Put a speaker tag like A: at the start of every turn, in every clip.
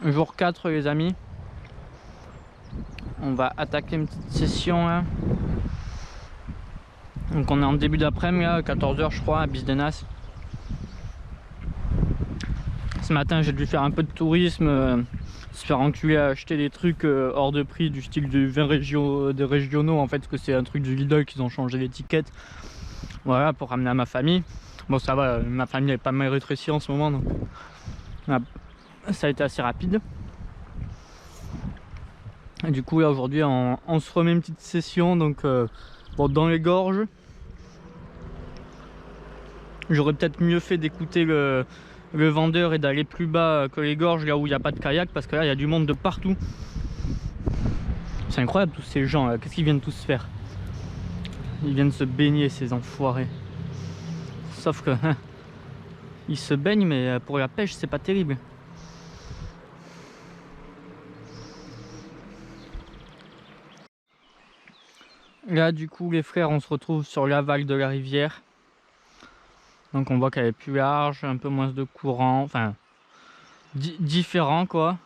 A: Jour 4 les amis. On va attaquer une petite session là. Donc on est en début d'après-midi là, 14 h je crois à Bisdenas. Ce matin j'ai dû faire un peu de tourisme, se faire enculer à acheter des trucs hors de prix du style du vin des régionaux en fait, parce que c'est un truc du Lidl qu'ils ont changé l'étiquette. Voilà, pour ramener à ma famille. Bon ça va, ma famille est pas mal rétrécie en ce moment donc ça a été assez rapide. Et du coup là aujourd'hui on se remet une petite session donc bon, dans les gorges. J'aurais peut-être mieux fait d'écouter le vendeur et d'aller plus bas que les gorges, là où il n'y a pas de kayak, parce que là il y a du monde de partout. C'est incroyable tous ces gens là, qu'est-ce qu'ils viennent tous faire? Ils viennent se baigner ces enfoirés. Sauf que hein, ils se baignent mais pour la pêche c'est pas terrible. Là du coup les frères on se retrouve sur l'aval de la rivière. Donc on voit qu'elle est plus large, un peu moins de courant, enfin différent quoi.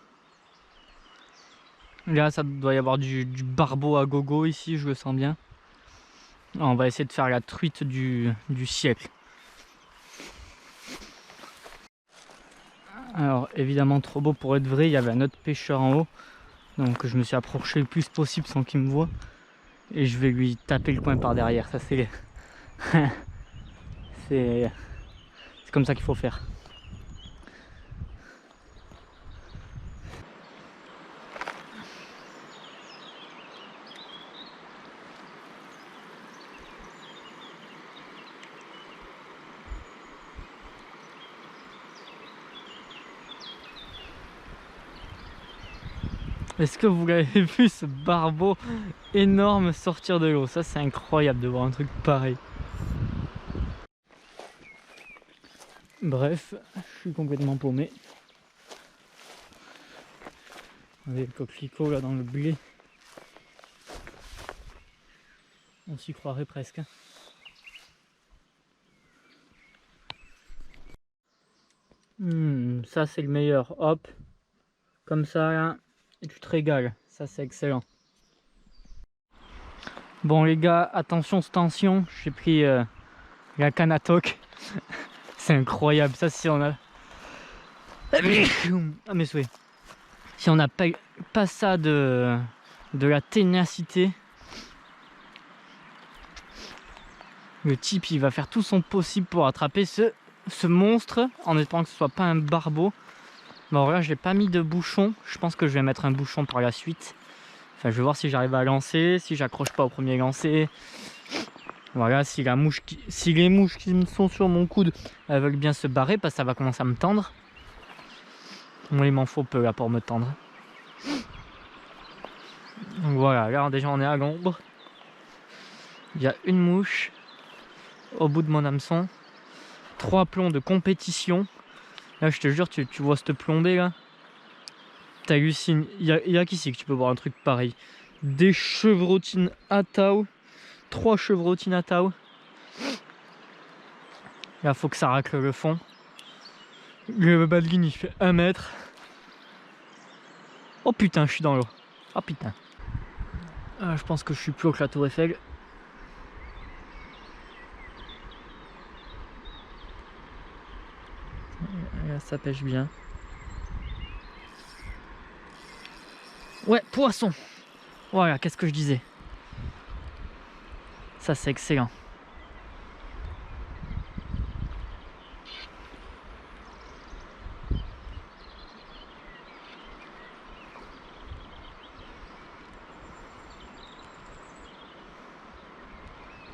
A: Là ça doit y avoir du barbeau à gogo ici, je le sens bien. On va essayer de faire la truite du siècle. Alors évidemment trop beau pour être vrai, il y avait un autre pêcheur en haut. Donc je me suis approché le plus possible sans qu'il me voie. Et je vais lui taper le coin par derrière, ça c'est... c'est comme ça qu'il faut faire. Est-ce que vous l'avez vu ce barbeau énorme sortir de l'eau? Ça c'est incroyable de voir un truc pareil. Bref, je suis complètement paumé. Avec le coquelicot là dans le blé. On s'y croirait presque. Ça c'est le meilleur, hop. Comme ça là, et tu te régales, ça c'est excellent. Bon les gars, attention tension, j'ai pris la canne à toc. C'est incroyable, ça si on a... Ah mes souhaits. Si on n'a pas ça de la ténacité, le type il va faire tout son possible pour attraper ce monstre en espérant que ce soit pas un barbeau. Bon là je n'ai pas mis de bouchon, je pense que je vais mettre un bouchon par la suite. Enfin je vais voir si j'arrive à lancer, si j'accroche pas au premier lancer. Voilà, si les mouches qui sont sur mon coude elles veulent bien se barrer, parce que ça va commencer à me tendre. Moi il m'en faut peu là pour me tendre. Donc voilà, là déjà on est à l'ombre. Il y a une mouche au bout de mon hameçon. 3 plombs de compétition. Là je te jure, tu vois cette plombée là. T'hallucines. Il y a qu'ici que tu peux voir un truc pareil. Des chevrotines à tao. 3 chevrotines à tao. Là faut que ça racle le fond. Le badline il fait 1 mètre. Oh putain, je suis dans l'eau. Oh putain. Je pense que je suis plus haut que la tour Eiffel. Là ça pêche bien. Ouais, poisson. Voilà, qu'est-ce que je disais. Ça c'est excellent.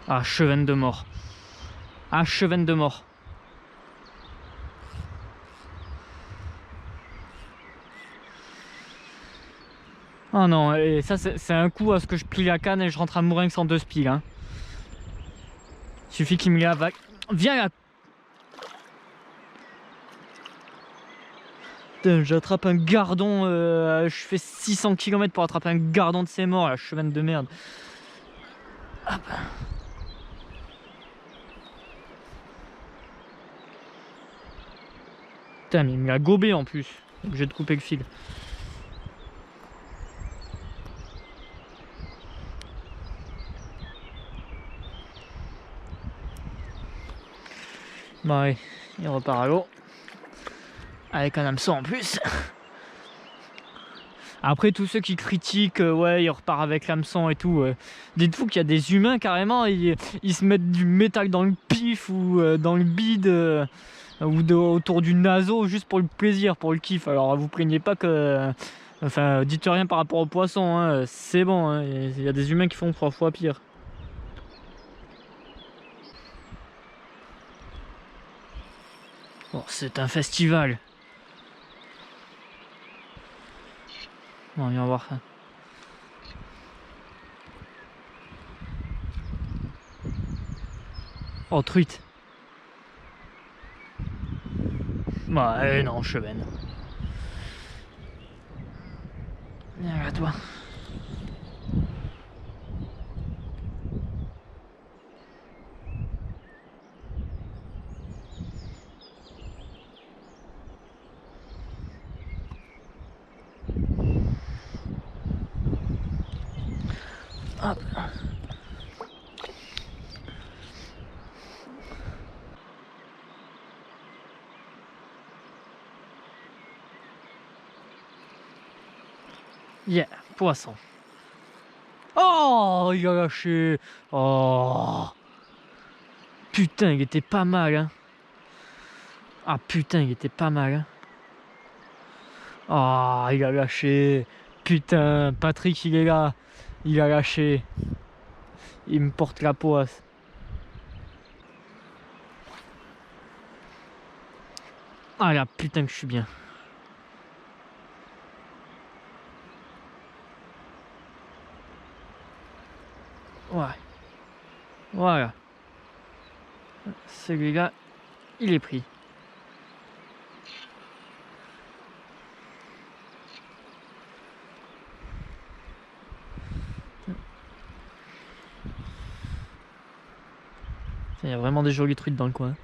A: Ah, chevaine de mort. Ah, chevaine de mort. Oh non, et ça c'est un coup à ce que je plie la canne et je rentre à Mourinx en 2 spies. Hein. Suffit qu'il me la vague. Viens là. Putain, j'attrape un gardon, je fais 600 km pour attraper un gardon de ses morts, la chevaine de merde. Hop. Putain, mais il me l'a gobé en plus. obligé de couper le fil. Bon allez, il repart à l'eau. Avec un hameçon en plus. Après, tous ceux qui critiquent, ouais, il repart avec l'hameçon et tout, dites-vous qu'il y a des humains carrément, ils se mettent du métal dans le pif ou dans le bide autour du naseau juste pour le plaisir, pour le kiff. Alors vous plaignez pas que... Enfin, dites rien par rapport aux poissons, hein, c'est bon, hein, il y a des humains qui font 3 fois pire. Bon, c'est un festival. Bon, viens voir ça. Oh, truite. Bah, non, chevenne. Viens à toi. Hop. Yeah, poisson. Oh, il a lâché. Oh. Putain, il était pas mal, hein. Ah putain, il était pas mal, hein. Oh, il a lâché. Putain, Patrick, il est là. Il a lâché. Il me porte la poisse. Ah là, putain que je suis bien. Ouais. Voilà. Celui-là, il est pris. Il y a vraiment des jolies truites dans le coin.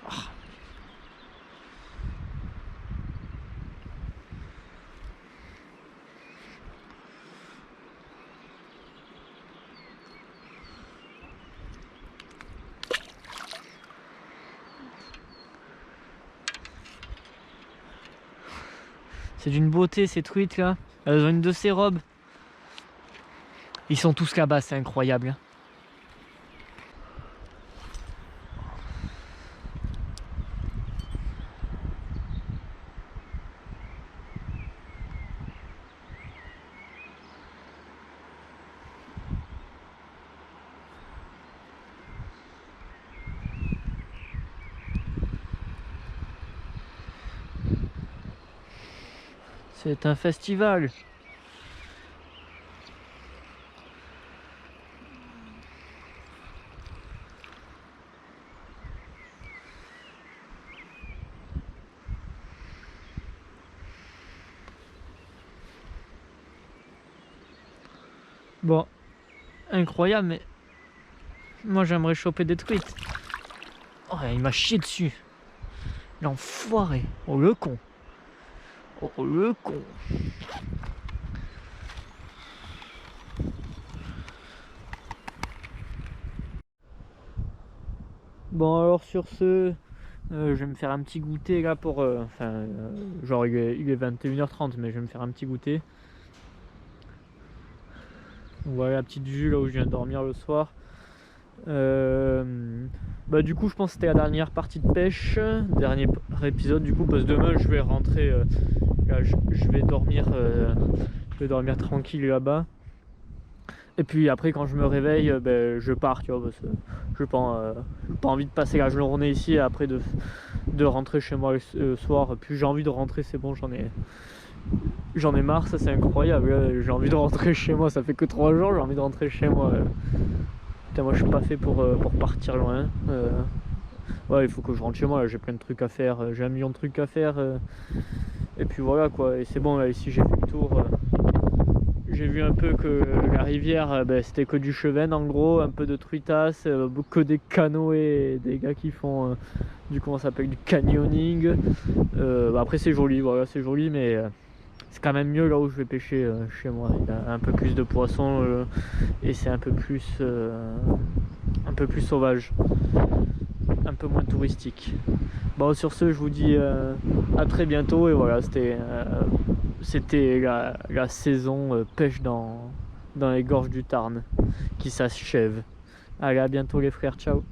A: Oh. C'est d'une beauté ces truites là. Elles ont une de ces robes. Ils sont tous là-bas, c'est incroyable. C'est un festival. Bon, incroyable, mais moi j'aimerais choper des truites. Oh, il m'a chié dessus. L'enfoiré. Oh le con. Oh le con. Bon alors sur ce, je vais me faire un petit goûter là pour... genre il est 21h30 mais je vais me faire un petit goûter. Voilà la petite vue là où je viens de dormir le soir. Bah du coup je pense que c'était la dernière partie de pêche, dernier épisode du coup parce que demain je vais rentrer, là, je vais dormir tranquille là-bas. Et puis après quand je me réveille, je pars, tu vois, parce que j'ai pas envie de passer la journée ici et après de rentrer chez moi le soir. Puis j'ai envie de rentrer, c'est bon, j'en ai marre, ça c'est incroyable. J'ai envie de rentrer chez moi, ça fait que 3 jours, j'ai envie de rentrer chez moi. Putain, moi je suis pas fait pour partir loin. Ouais, il faut que je rentre chez moi, j'ai plein de trucs à faire, j'ai 1 million de trucs à faire. Et puis voilà quoi, et c'est bon, là ici j'ai fait le tour. J'ai vu un peu que la
B: rivière, c'était que du chevenne en gros, un peu de truitas, que des canoës, des gars qui font du canyoning. Après c'est joli, voilà, c'est joli, mais c'est quand même mieux là où je vais pêcher chez moi. Il y a un peu plus de poissons et c'est un peu plus sauvage, un peu moins touristique. Bon, sur ce, je vous dis à très bientôt, et voilà, c'était la saison pêche dans les gorges du Tarn qui s'achève. Allez, à bientôt les frères, ciao.